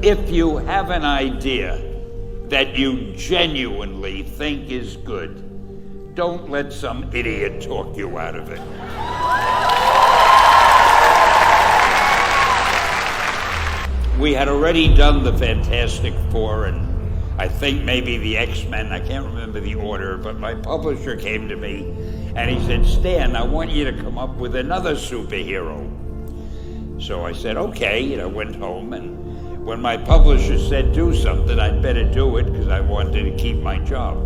If you have an idea that you genuinely think is good, don't let some idiot talk you out of it. We had already done the Fantastic Four and I think maybe the X-Men, I can't remember the order, but my publisher came to me and he said, Stan, I want you to come up with another superhero. So I said, okay, and I went home, and when my publisher said do something, I'd better do it because I wanted to keep my job.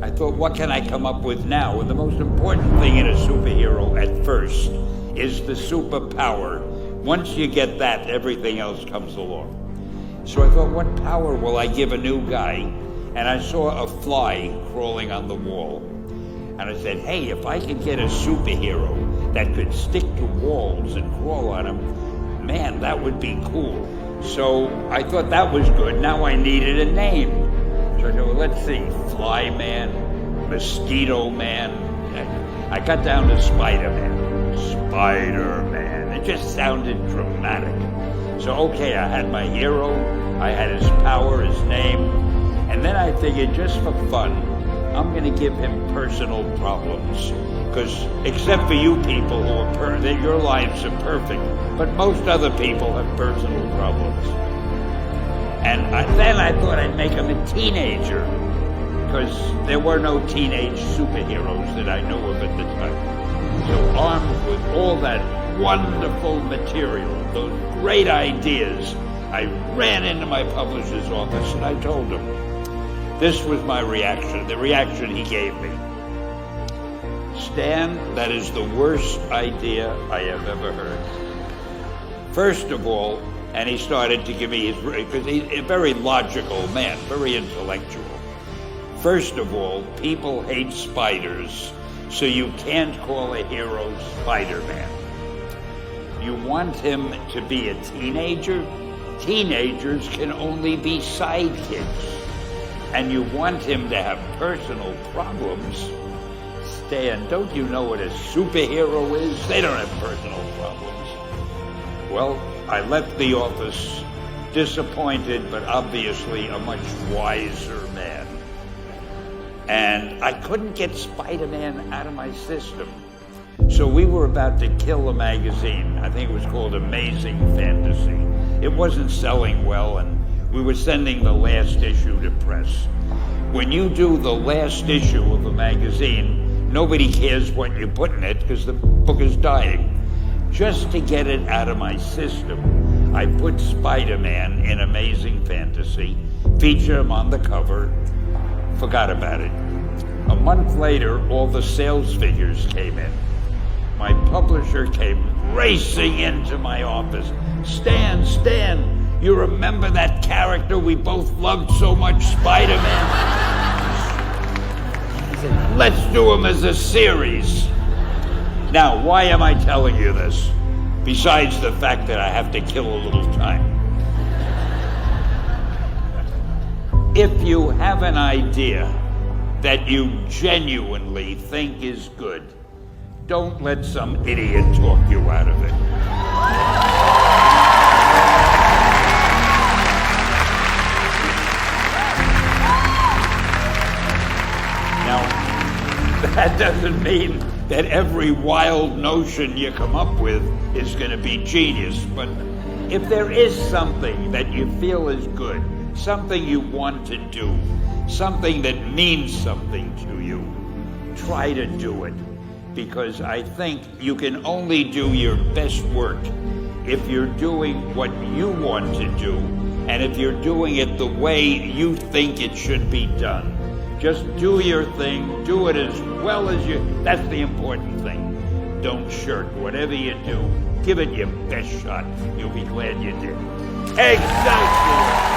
I thought, what can I come up with now? And the most important thing in a superhero at first is the superpower. Once you get that, everything else comes along. So I thought, what power will I give a new guy? And I saw a fly crawling on the wall. And I said, hey, if I could get a superhero that could stick to walls and crawl on them, man, that would be cool. So I thought that was good. Now I needed a name. So I thought, well, let's see, Fly Man, Mosquito Man. I got down to Spider-Man. Spider-Man. It just sounded dramatic. So, okay, I had my hero, I had his power, his name, and then I figured just for fun, I'm going to give him personal problems. Because except for you people who are that your lives are perfect, but most other people have personal problems. And then I thought I'd make him a teenager, because there were no teenage superheroes that I knew of at the time. So armed with all that wonderful material, those great ideas, I ran into my publisher's office and I told him. This was my reaction, the reaction he gave me. Stan, that is the worst idea I have ever heard. First of all, and he started to give me his, because he's a very logical man, very intellectual. First of all, people hate spiders, so you can't call a hero Spider-Man. You want him to be a teenager? Teenagers can only be sidekicks. And you want him to have personal problems? Stan, don't you know what a superhero is? They don't have personal problems. Well, I left the office disappointed, but obviously a much wiser man. And I couldn't get Spider-Man out of my system. So we were about to kill a magazine. I think it was called Amazing Fantasy. It wasn't selling well, and we were sending the last issue to press. When you do the last issue of a magazine, nobody cares what you put in it because the book is dying. Just to get it out of my system, I put Spider-Man in Amazing Fantasy, feature him on the cover, forgot about it. A month later, all the sales figures came in. My publisher came racing into my office. Stan, you remember that character we both loved so much, Spider-Man? He said, let's do him as a series. Now, why am I telling you this? Besides the fact that I have to kill a little time. If you have an idea that you genuinely think is good, don't let some idiot talk you out of it. Now, that doesn't mean that every wild notion you come up with is going to be genius, but if there is something that you feel is good, something you want to do, something that means something to you, try to do it. Because I think you can only do your best work if you're doing what you want to do, and if you're doing it the way you think it should be done. Just do your thing, do it as well as you, that's the important thing. Don't shirk. Whatever you do, give it your best shot. You'll be glad you did. Excelsior!